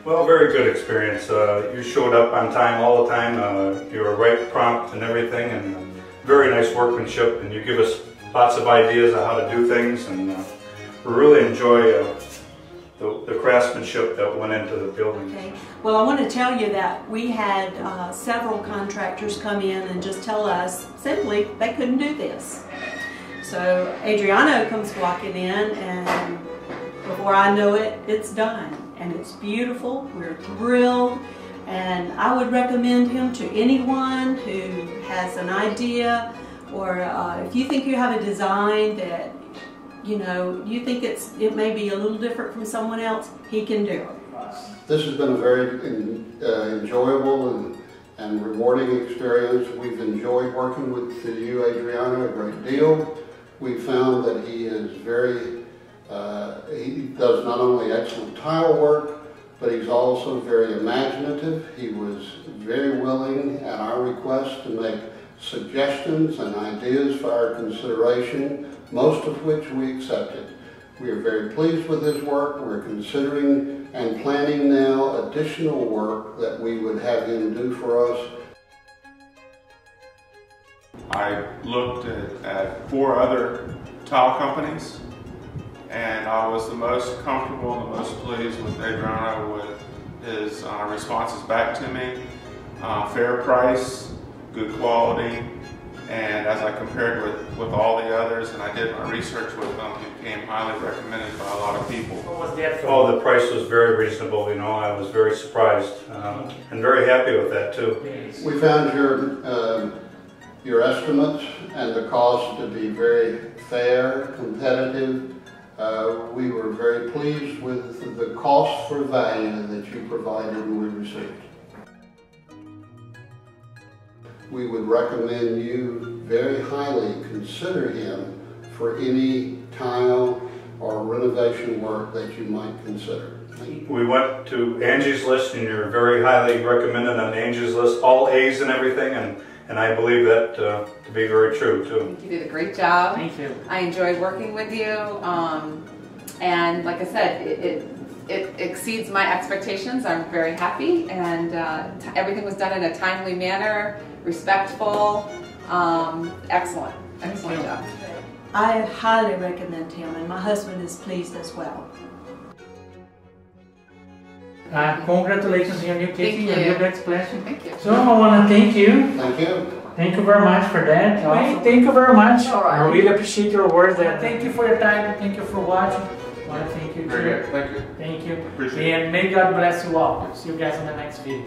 Well, very good experience. You showed up on time all the time. You were right, prompt and everything, and very nice workmanship, and you give us lots of ideas on how to do things, and we really enjoy the craftsmanship that went into the building. Okay. Well, I want to tell you that we had several contractors come in and just tell us simply they couldn't do this. So Adriano comes walking in, and before I know it, it's done. And it's beautiful. We're thrilled. And I would recommend him to anyone who has an idea, or if you think you have a design that you think it may be a little different from someone else, he can do it. This has been a very enjoyable and rewarding experience. We've enjoyed working with you, Adriano, a great deal. We found that he is he does not only excellent tile work, but he's also very imaginative. He was very willing at our request to make suggestions and ideas for our consideration, most of which we accepted. We are very pleased with his work. We're considering and planning now additional work that we would have him do for us. I looked at 4 other tile companies, and I was the most comfortable and the most pleased with Adriano with his responses back to me. Fair price, good quality, and as I compared with all the others and I did my research with them, he became highly recommended by a lot of people. What was that? Oh, the price was very reasonable, I was very surprised and very happy with that too. We found your estimates and the cost to be very fair, competitive. We were very pleased with the cost for value that you provided and we received. We would recommend you very highly consider him for any tile or renovation work that you might consider. We went to Angie's list, and you're very highly recommended on Angie's list, all A's and everything, and I believe that to be very true too. You did a great job. Thank you. I enjoyed working with you, and like I said, it exceeds my expectations. I'm very happy, and everything was done in a timely manner, respectful, excellent job. I highly recommend him, and my husband is pleased as well. Congratulations on your new kitchen, your new Backsplash. Thank you. So I want to thank you. Thank you. Thank you very much for that. Thank you very much. I really appreciate your words. Thank you for your time. Thank you for watching. I want to thank you too. Very good. Thank you. Thank you. Appreciate it. And may God bless you all. See you guys in the next video.